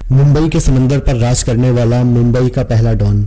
मुंबई के समंदर पर राज करने वाला मुंबई का पहला डॉन।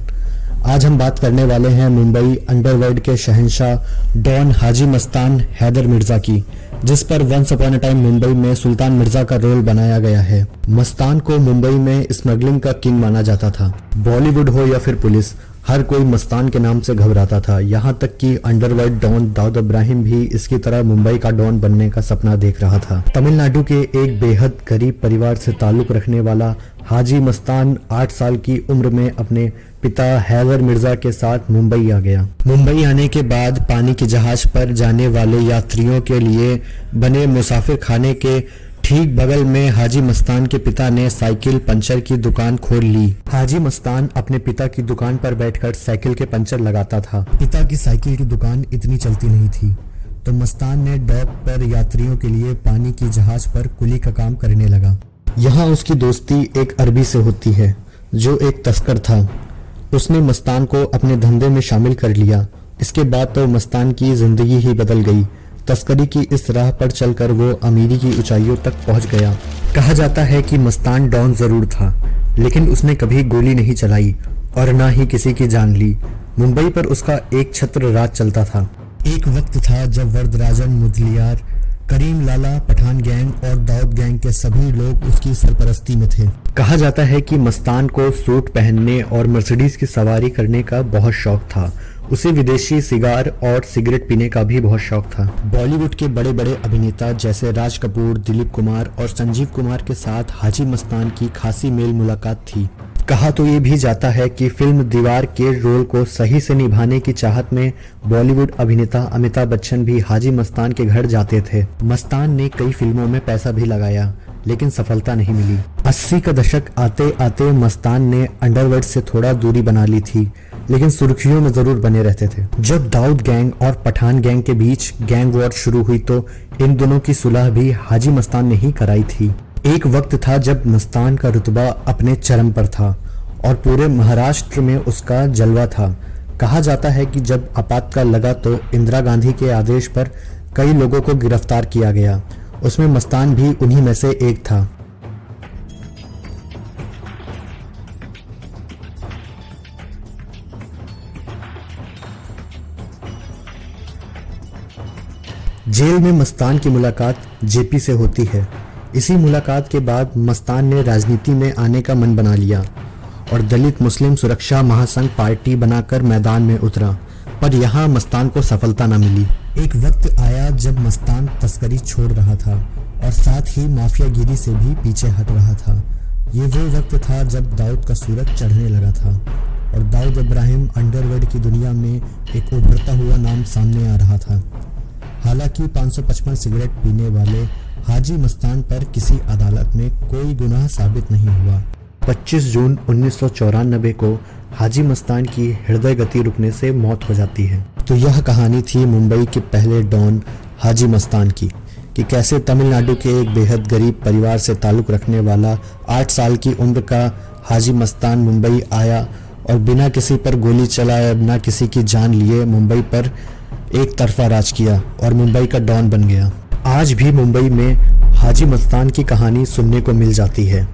आज हम बात करने वाले हैं मुंबई अंडरवर्ल्ड के शहंशाह डॉन हाजी मस्तान हैदर मिर्जा की, जिस पर once upon a time Mumbai में सुल्तान मिर्जा का रोल बनाया गया है। मस्तान को मुंबई में स्मगलिंग का किंग माना जाता था। बॉलीवुड हो या फिर पुलिस, हर कोई मस्तान के नाम से घबराता था। यहाँ तक कि अंडरवर्ल्ड डॉन दाऊद इब्राहिम भी इसकी तरह मुंबई का डॉन बनने का सपना देख रहा था। तमिलनाडु के एक बेहद गरीब परिवार से ताल्लुक रखने वाला हाजी मस्तान 8 साल की उम्र में अपने पिता हैदर मिर्जा के साथ मुंबई आ गया। मुंबई आने के बाद पानी के जहाज पर जाने वाले यात्रियों के लिए बने मुसाफिर खाने के ठीक बगल में हाजी मस्तान के पिता ने साइकिल पंचर की दुकान खोल ली। हाजी मस्तान अपने पिता की दुकान पर बैठकर साइकिल के पंचर लगाता था। पिता की साइकिल की दुकान इतनी चलती नहीं थी, तो मस्तान ने डॉक पर यात्रियों के लिए पानी की जहाज पर कुली का काम करने लगा। यहाँ उसकी दोस्ती एक अरबी से होती है जो एक तस्कर था। उसने मस्तान को अपने धंधे में शामिल कर लिया। इसके बाद तो मस्तान की जिंदगी ही बदल गई। तस्करी की इस राह पर चलकर वो अमीरी की ऊंचाइयों तक पहुंच गया। कहा जाता है कि मस्तान डॉन जरूर था, लेकिन उसने कभी गोली नहीं चलाई और ना ही किसी की जान ली। मुंबई पर उसका एक छत्र राज चलता था। एक वक्त था जब वरदराजन मुदलियार, करीम लाला, पठान गैंग और दाऊद गैंग के सभी लोग उसकी सरपरस्ती में थे। कहा जाता है कि मस्तान को सूट पहनने और मर्सिडीज की सवारी करने का बहुत शौक था। उसे विदेशी सिगार और सिगरेट पीने का भी बहुत शौक था। बॉलीवुड के बड़े बड़े अभिनेता जैसे राज कपूर, दिलीप कुमार और संजीव कुमार के साथ हाजी मस्तान की खासी मेल मुलाकात थी। कहा तो ये भी जाता है कि फिल्म दीवार के रोल को सही से निभाने की चाहत में बॉलीवुड अभिनेता अमिताभ बच्चन भी हाजी मस्तान के घर जाते थे। मस्तान ने कई फिल्मों में पैसा भी लगाया, लेकिन सफलता नहीं मिली। 80 का दशक आते आते मस्तान ने अंडरवर्ल्ड से थोड़ा दूरी बना ली थी, लेकिन सुर्खियों में जरूर बने रहते थे। जब दाऊद गैंग और पठान गैंग के बीच गैंग वॉर शुरू हुई तो इन दोनों की सुलह भी हाजी मस्तान ने ही कराई थी। एक वक्त था जब मस्तान का रुतबा अपने चरम पर था और पूरे महाराष्ट्र में उसका जलवा था। कहा जाता है कि जब आपातकाल लगा तो इंदिरा गांधी के आदेश पर कई लोगों को गिरफ्तार किया गया। उसमें मस्तान भी उन्हीं में से एक था। जेल में मस्तान की मुलाकात जेपी से होती है। इसी मुलाकात के बाद मस्तान ने राजनीति में आने का मन बना लिया और दलित मुस्लिम सुरक्षा महासंघ पार्टी बनाकर मैदान में उतरा, पर यहाँ मस्तान को सफलता न मिली। एक वक्त आया जब मस्तान तस्करी छोड़ रहा था और साथ ही माफियागिरी से भी पीछे हट रहा था। ये वो वक्त था जब दाऊद का सूरज चढ़ने लगा था और दाऊद इब्राहिम अंडरवर्ल्ड की दुनिया में एक उभरता हुआ नाम सामने आ रहा था। हालांकि 555 सिगरेट पीने वाले हाजी मस्तान पर किसी अदालत में कोई गुनाह साबित नहीं हुआ। 25 जून 1994 को हाजी मस्तान की हृदय गति रुकने से मौत हो जाती है। तो यह कहानी थी मुंबई के पहले डॉन हाजी मस्तान की, कि कैसे तमिलनाडु के एक बेहद गरीब परिवार से ताल्लुक रखने वाला 8 साल की उम्र का हाजी मस्तान मुंबई आया और बिना किसी पर गोली चलाए, बिना किसी की जान लिए मुंबई पर एक तरफा राज किया और मुंबई का डॉन बन गया। आज भी मुंबई में हाजी मस्तान की कहानी सुनने को मिल जाती है।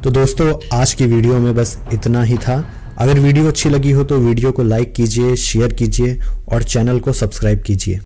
तो दोस्तों, आज की वीडियो में बस इतना ही था। अगर वीडियो अच्छी लगी हो तो वीडियो को लाइक कीजिए, शेयर कीजिए और चैनल को सब्सक्राइब कीजिए।